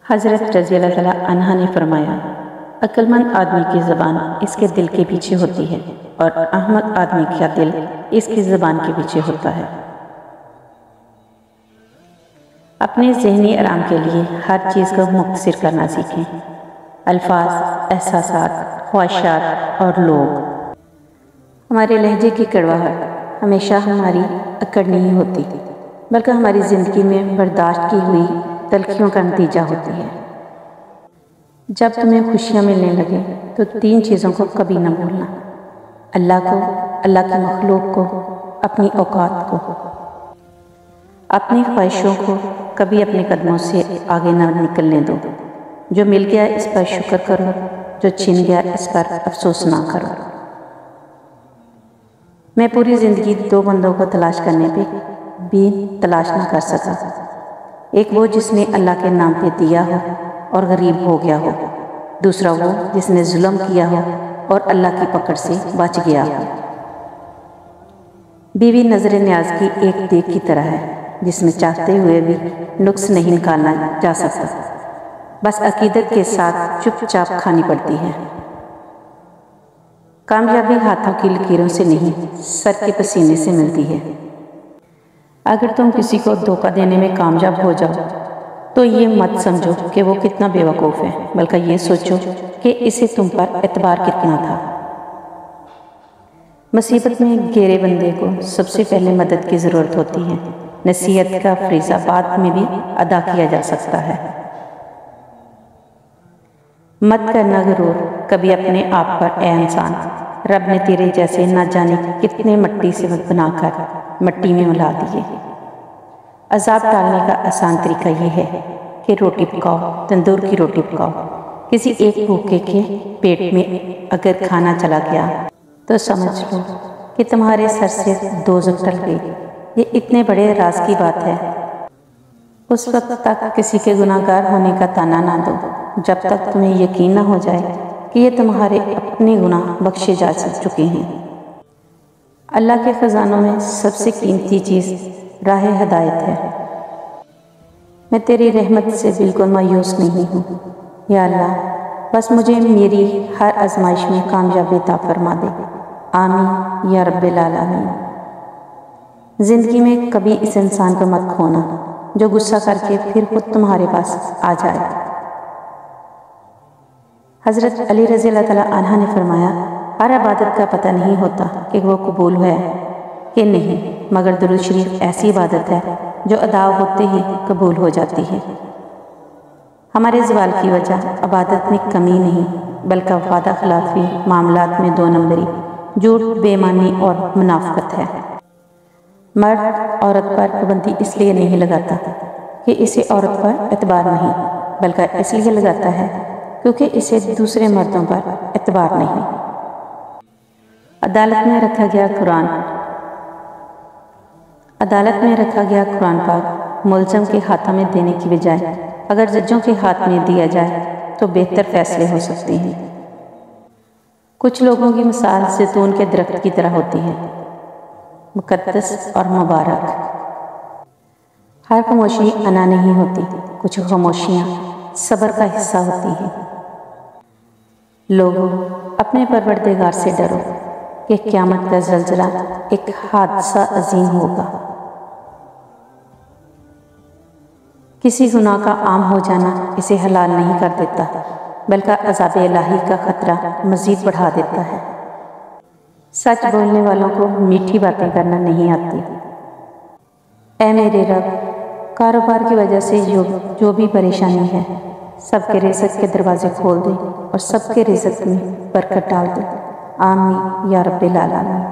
حضرت رضی اللہ تعالیٰ عنہ نے فرمایا، عقل مند آدمی کی زبان اس کے دل کے پیچھے ہوتی ہے اور احمق آدمی کا دل اس کی زبان کے پیچھے ہوتا ہے۔ اپنے ذہنی آرام کے لیے ہر چیز کو مختصر کرنا سیکھیں۔ الفاظ، احساسات، خواہشات اور لوگ۔ ہمارے لہجے کی کڑواہٹ ہمیشہ ہماری اکڑ نہیں ہوتی، بلکہ ہماری زندگی میں برداشت کی ہوئی تلخیوں کا نتیجہ ہوتی ہے۔ جب تمہیں خوشیاں ملنے لگے تو 3 چیزوں کو کبھی نہ بھولنا: اللہ کو، اللہ کی مخلوق کو، اپنی اوقات کو۔ اپنی خواہشوں کو کبھی اپنے قدموں سے آگے نہ نکلنے دو۔ جو مل گیا اس پر شکر کرو، جو چھن گیا اس پر افسوس نہ کرو۔ میں پوری زندگی 2 بندوں کو تلاش کرنے پہ بھی تلاش نہ کر سکا، ایک وہ جس نے اللہ کے نام پہ دیا ہو اور غریب ہو گیا ہو، دوسرا وہ جس نے ظلم کیا ہو اور اللہ کی پکڑ سے بچ گیا ہو۔ بیوی نظر نیاز کی ایک دیگ کی طرح ہے جس میں چاہتے ہوئے بھی نقص نہیں نکالنا جا سکتا، بس عقیدت کے ساتھ چپ چاپ کھانی پڑتی ہے۔ کامیابی ہاتھوں کی لکیروں سے نہیں، سر کے پسینے سے ملتی ہے۔ اگر تم کسی کو دھوکہ دینے میں کامیاب ہو جاؤ تو یہ مت سمجھو کہ وہ کتنا بے وقوف ہے، بلکہ یہ سوچو کہ اسے تم پر اعتبار کتنا تھا۔ مصیبت میں گھیرے بندے کو سب سے پہلے مدد کی ضرورت ہوتی ہے۔ نصیحت کا فریضہ بعد میں بھی ادا کیا جا سکتا ہے۔ مت کرنا غرور کبھی اپنے آپ پر، اے انسان، رب نے تیرے جیسے نہ جانے کتنے مٹی سے بنا کر مٹی میں ملا دیے۔ عذاب ٹالنے کا آسان طریقہ یہ ہے کہ روٹی پکاؤ، تندور کی روٹی پکاؤ۔ کسی ایک بھوکے کے پیٹ میں اگر کھانا چلا گیا تو سمجھ لو کہ تمہارے سر سے دوزخ ٹل گئی۔ یہ اتنے بڑے راز کی بات ہے۔ اس وقت تک کسی کے گناہ گار ہونے کا تانا نہ دو جب تک تمہیں یقین نہ ہو جائے کہ یہ تمہارے اپنے گناہ بخشے جا چکے ہیں۔ اللہ کے خزانوں میں سب سے قیمتی چیز راہ ہدایت ہے۔ میں تیری رحمت سے بالکل مایوس نہیں ہوں، یا اللہ، بس مجھے میری ہر آزمائش میں کامیابی عطا فرما دے۔ آمین یا رب العالمین۔ زندگی میں کبھی اس انسان کو مت کھونا جو غصہ کر کے پھر خود تمہارے پاس آ جائے۔ حضرت علی رضی اللہ تعالیٰ عنہ نے فرمایا، ہر عبادت کا پتہ نہیں ہوتا کہ وہ قبول ہے کہ نہیں، مگر درود شریف ایسی عبادت ہے جو ادا ہوتے ہی قبول ہو جاتی ہے۔ ہمارے زوال کی وجہ عبادت میں کمی نہیں، بلکہ وعدہ خلافی، معاملات میں 2 نمبری، جھوٹ، بے ایمانی اور منافقت ہے۔ مرد عورت پر پابندی اس لیے نہیں لگاتا کہ اسے عورت پر اعتبار نہیں، بلکہ اس لیے لگاتا ہے کیونکہ اسے دوسرے مردوں پر اعتبار نہیں۔ عدالت میں رکھا گیا قرآن پاک ملزم کے ہاتھوں میں دینے کی بجائے اگر ججوں کے ہاتھ میں دیا جائے تو بہتر فیصلے ہو سکتے ہیں۔ کچھ لوگوں کی مثال زیتون کے درخت کی طرح ہوتی ہے، مقدس اور مبارک۔ ہر خاموشی انا نہیں ہوتی، کچھ خاموشیاں صبر کا حصہ ہوتی ہیں۔ لوگوں، اپنے پروردگار سے ڈرو کہ قیامت کا زلزلہ ایک حادثہ عظیم ہوگا۔ کسی گناہ کا عام ہو جانا اسے حلال نہیں کر دیتا، بلکہ عذاب الہی کا خطرہ مزید بڑھا دیتا ہے۔ سچ بولنے والوں کو میٹھی باتیں کرنا نہیں آتی۔ اے میرے رب، کاروبار کی وجہ سے جو بھی پریشانی ہے، سب کے رزق کے دروازے کھول دے اور سب کے رزق میں برکت ڈال دے۔ آمین یا رب العالمین۔